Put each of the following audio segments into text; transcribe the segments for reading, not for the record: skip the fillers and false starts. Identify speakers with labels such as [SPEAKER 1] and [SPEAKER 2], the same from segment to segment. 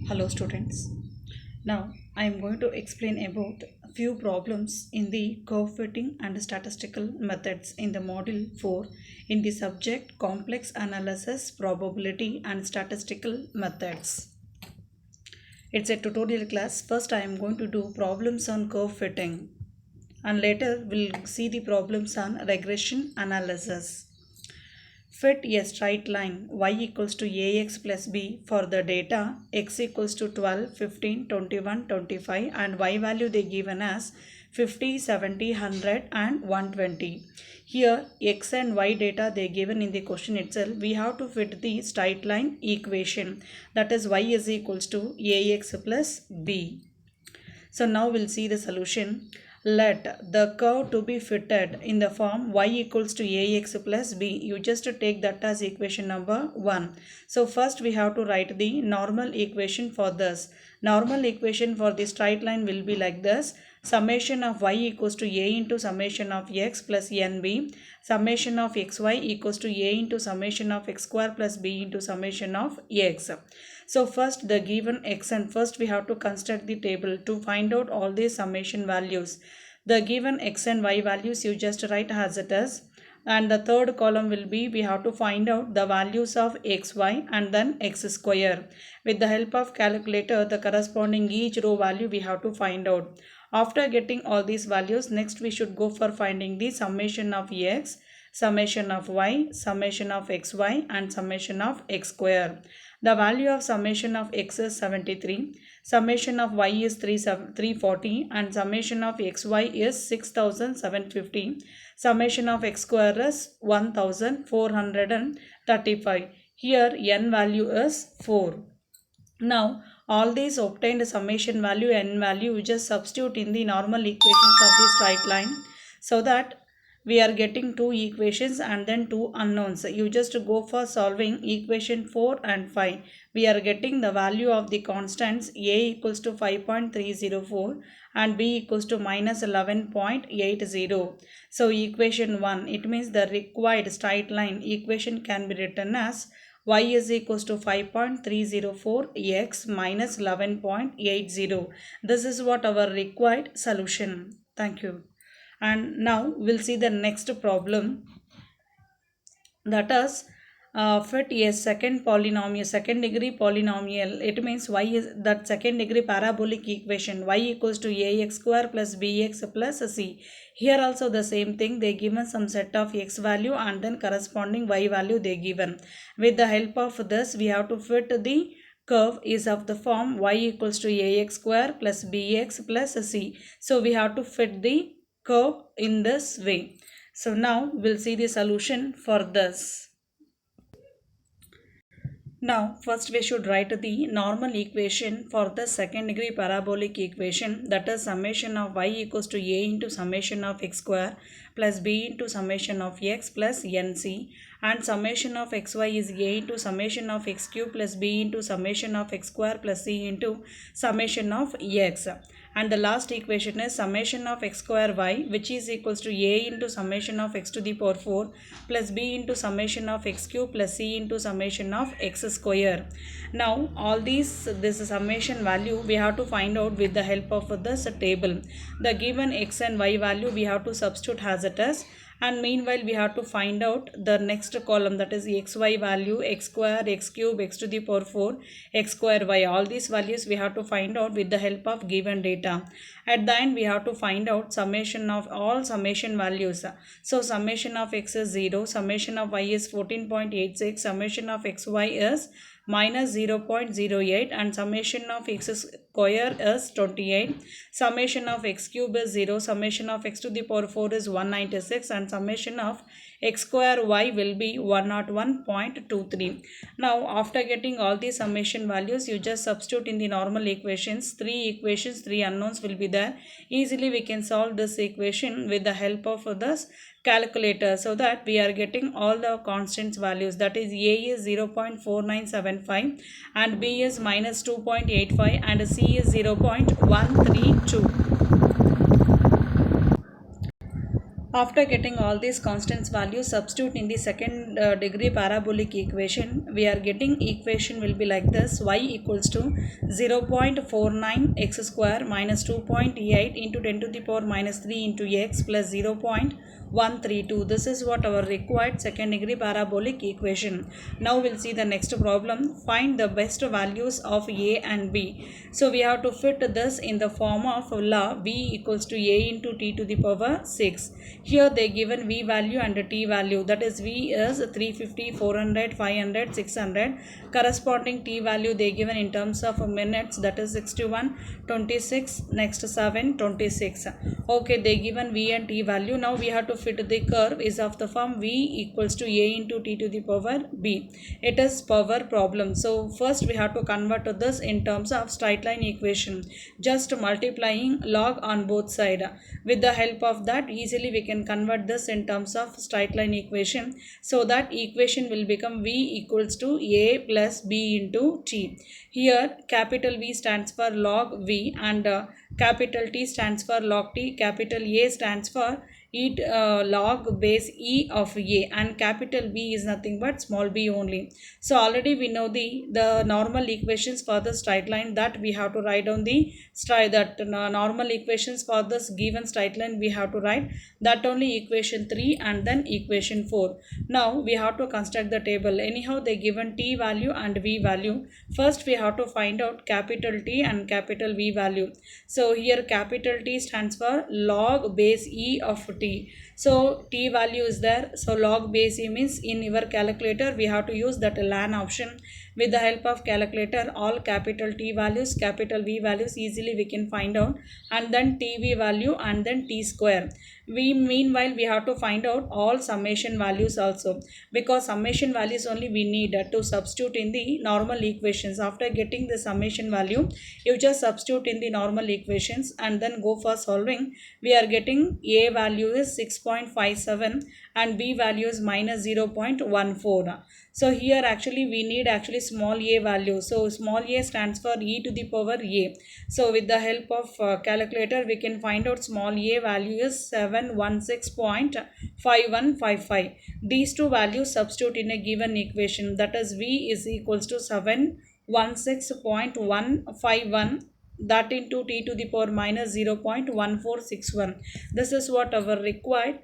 [SPEAKER 1] Hello students. Now I am going to explain about a few problems in the curve fitting and statistical methods in the module 4 in the subject complex analysis, probability and statistical methods. It's a tutorial class. First I am going to do problems on curve fitting and later we'll see the problems on regression analysis. Fit a straight line y equals to ax plus b for the data x equals to 12, 15, 21, 25 and y value they given as 50, 70, 100 and 120. Here x and y data they given in the question itself. We have to fit the straight line equation, that is y is equals to ax plus b. So now we'll see the solution. Let the curve to be fitted in the form y equals to ax plus b. You just take that as equation number 1. So first we have to write the normal equation for this. Normal equation for the straight line will be like this. Summation of y equals to a into summation of x plus nb. Summation of xy equals to a into summation of x square plus b into summation of x. So first the given x and first we have to construct the table to find out all these summation values. The given x and y values you just write as it is. And the third column will be we have to find out the values of xy and then x square. With the help of calculator the corresponding each row value we have to find out. After getting all these values, next we should go for finding the summation of x, summation of y, summation of xy and summation of x square. The value of summation of x is 73, summation of y is 340 and summation of xy is 6750. Summation of x square is 1435. Here n value is 4. Now all these obtained summation value n value you just substitute in the normal equations of the straight line, so that we are getting two equations and then two unknowns. You just go for solving equation 4 and 5. We are getting the value of the constants a equals to 5.304 and b equals to minus 11.80. So equation 1, it means the required straight line equation can be written as y is equals to 5.304 x minus 11.80. This is what our required solution. Thank you. And now we'll see the next problem, that is fit a second degree polynomial. It means y is that second degree parabolic equation y equals to ax square plus bx plus c. Here also the same thing, they given some set of x value and then corresponding y value they given. With the help of this we have to fit the curve is of the form y equals to ax square plus bx plus c. So we have to fit the curve in this way. So now we'll see the solution for this. Now first we should write the normal equation for the second degree parabolic equation, that is summation of y equals to a into summation of x square plus b into summation of x plus nc, and summation of xy is a into summation of x cube plus b into summation of x square plus c into summation of x. And the last equation is summation of x square y, which is equals to a into summation of x to the power 4 plus b into summation of x cube plus c into summation of x square. Now all this summation value we have to find out with the help of this table. The given x and y value we have to substitute as it is, and meanwhile we have to find out the next column, that is xy value, x square, x cube, x to the power 4, x square y. All these values we have to find out with the help of given data. At the end we have to find out summation of all summation values. So summation of x is 0, summation of y is 14.86, summation of xy is minus 0.08 and summation of x square is 28, summation of x cube is 0, summation of x to the power 4 is 196 and summation of x square y will be 101.23. Now after getting all these summation values you just substitute in the normal equations. Three unknowns will be there. Easily we can solve this equation with the help of this calculator, so that we are getting all the constants values, that is a is 0.4975 and b is minus 2.85 and c is 0.132. After getting all these constants values, substitute in the second degree parabolic equation. We are getting equation will be like this: y equals to 0.49 x square minus 2.8 into 10 to the power minus 3 into x plus 0.132. This is what our required second degree parabolic equation. Now we'll see the next problem. Find the best values of a and b. So we have to fit this in the form of law v equals to a into t to the power 6. Here they given v value and t value, that is v is 350, 400, 500, 600. Corresponding t value they given in terms of minutes, that is 61, 26, next 7, 26. Okay, they given v and t value. Now we have to fit the curve is of the form v equals to a into t to the power b. It is power problem. So first we have to convert this in terms of straight line equation, just multiplying log on both sides. With the help of that, easily we can convert this in terms of straight line equation, so that equation will become v equals to a plus b into t. Here capital V stands for log v and capital T stands for log t, capital A stands for log base e of a, and capital B is nothing but small b only. So already we know the normal equations for the straight line, that we have to write down the normal equations for this given straight line we have to write that only equation 3 and then equation 4. Now we have to construct the table. Anyhow they given t value and v value. First we have to find out capital T and capital V value. So here capital T stands for log base e of t. So t value is there. So log base e means in your calculator we have to use that LAN option. With the help of calculator, all capital T values, capital V values easily we can find out, and then TV value and then T square. Meanwhile we have to find out all summation values also, because summation values only we need to substitute in the normal equations. After getting the summation value, you just substitute in the normal equations and then go for solving. We are getting a value is 6.57 and b value is minus 0.14. So here actually we need actually small a value. So small a stands for e to the power a. So with the help of calculator we can find out small a value is 716.5155. These two values substitute in a given equation, that is v is equals to 716.151, that into t to the power minus 0.1461. This is what our required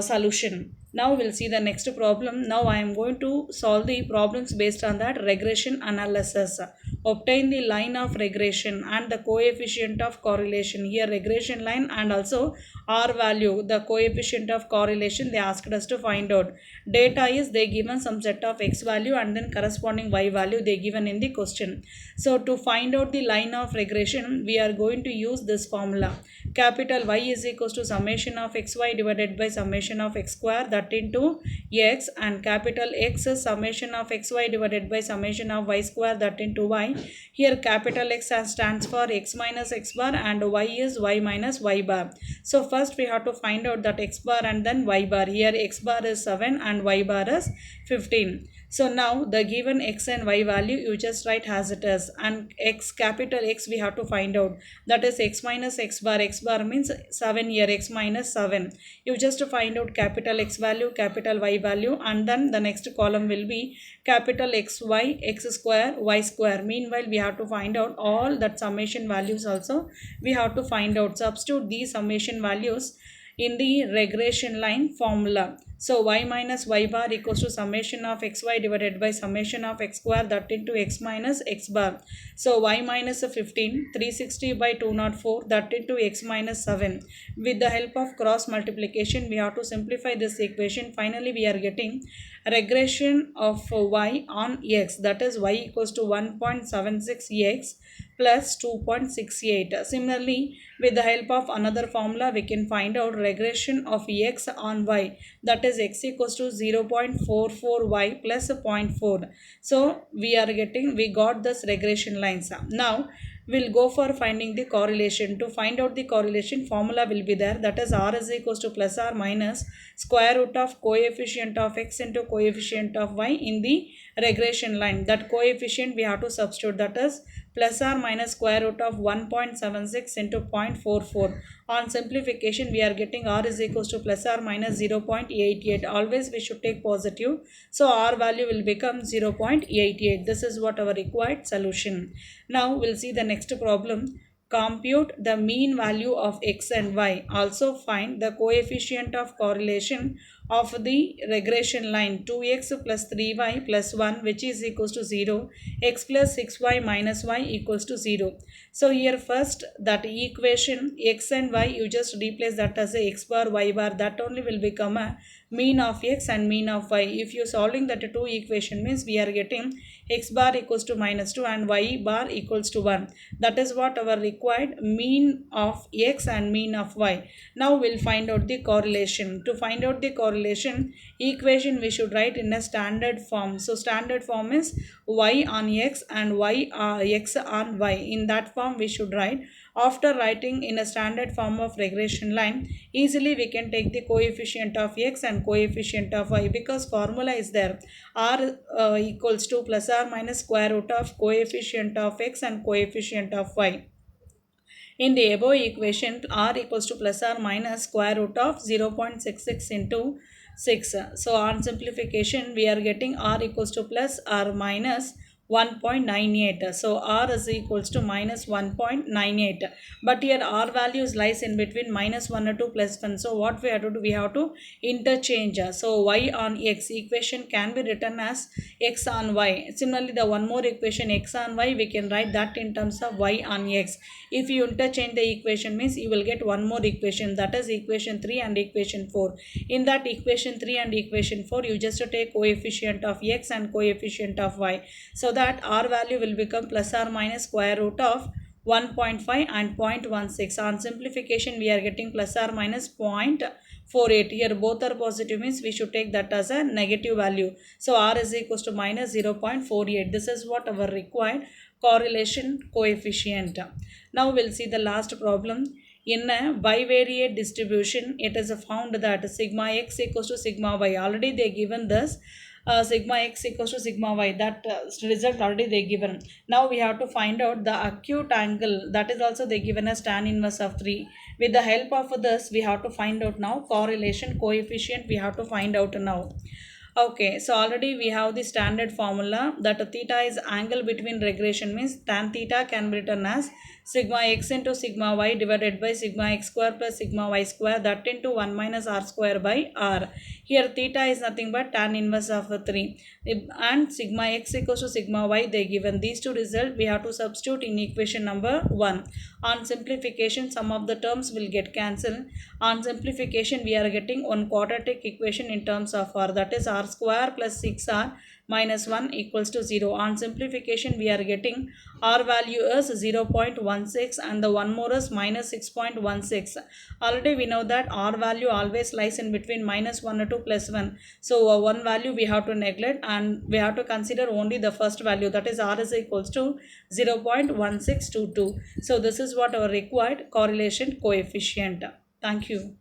[SPEAKER 1] solution. Now we'll see the next problem. Now I am going to solve the problems based on that regression analysis. Obtain the line of regression and the coefficient of correlation. Here regression line and also R value, the coefficient of correlation they asked us to find out. Data is they given some set of x value and then corresponding y value they given in the question. So to find out the line of regression we are going to use this formula. Capital Y is equals to summation of xy divided by summation of x square, that into x, and capital X is summation of xy divided by summation of y square, that into y. Here capital X stands for x minus x bar and y is y minus y bar. So first we have to find out that x bar and then y bar. Here x bar is 7 and y bar is 15. So now the given x and y value you just write as it is, and x, capital X we have to find out, that is x minus x bar. X bar means 7 here, x minus 7. You just find out capital X value, capital Y value, and then the next column will be capital XY, x square, y square. Meanwhile we have to find out all that summation values also we have to find out. Substitute these summation values in the regression line formula. So y minus y bar equals to summation of xy divided by summation of x square, that into x minus x bar. So y minus 15, 360 by 204, that into x minus 7. With the help of cross multiplication we have to simplify this equation. Finally we are getting regression of y on x, that is y equals to 1.76x plus 2.68. Similarly, with the help of another formula we can find out regression of x on y, that is x equals to 0.44y plus 0.4. So we got this regression lines. Now we'll go for finding the correlation. To find out the correlation, formula will be there, that is r is equals to plus or minus square root of coefficient of x into coefficient of y in the regression line. That coefficient we have to substitute, that is plus or minus square root of 1.76 into 0.44. On simplification, we are getting r is equals to plus or minus 0.88. Always we should take positive. So r value will become 0.88. This is what our required solution. Now we'll see the next problem. Compute the mean value of x and y. Also find the coefficient of correlation of the regression line 2x plus 3y plus 1 which is equals to 0, x plus 6y minus y equals to 0. So here first that equation x and y, you just replace that as a x bar y bar, that only will become a mean of x and mean of y. If you solving that two equation means we are getting x bar equals to minus 2 and y bar equals to 1. That is what our required mean of x and mean of y. Now we'll find out the correlation. To find out the correlation equation, we should write in a standard form. So standard form is y on x and y x on y. In that form we should write. After writing in a standard form of regression line, easily we can take the coefficient of x and coefficient of y, because formula is there. R equals to plus or minus square root of coefficient of x and coefficient of y. In the above equation, r equals to plus or minus square root of 0.66 into 6. So on simplification, we are getting r equals to plus or minus 1.98. So r is equals to minus 1.98. But here r values lies in between minus 1 or 2 plus 1. So what we have to do? We have to interchange. So y on x equation can be written as x on y. Similarly, the one more equation x on y, we can write that in terms of y on x. If you interchange the equation means you will get one more equation, that is equation 3 and equation 4. In that equation 3 and equation 4, you just take coefficient of x and coefficient of y. So that r value will become plus or minus square root of 1.5 and 0.16. On simplification, we are getting plus or minus 0.48. Here both are positive means we should take that as a negative value. So r is equals to minus 0.48. This is what our required correlation coefficient. Now we'll see the last problem. In a bivariate distribution, it is found that sigma x equals to sigma y. Already they given this. Sigma x equals to sigma y, that result already they given. Now we have to find out the acute angle, that is also they given as tan inverse of 3. With the help of this, we have to find out now correlation coefficient, we have to find out now. Okay, so already we have the standard formula that theta is angle between regression, means tan theta can be written as sigma x into sigma y divided by sigma x square plus sigma y square, that into 1 minus r square by r. Here theta is nothing but tan inverse of 3 and sigma x equals to sigma y they given. These two results we have to substitute in equation number 1. On simplification, some of the terms will get cancelled. On simplification, we are getting one quadratic equation in terms of r, that is r square plus 6r minus 1 equals to 0. On simplification, we are getting r value is 0.16 and the one more is minus 6.16. Already we know that r value always lies in between minus 1 or 2 plus 1. So one value we have to neglect and we have to consider only the first value, that is r is equals to 0.1622. So this is what our required correlation coefficient. Thank you.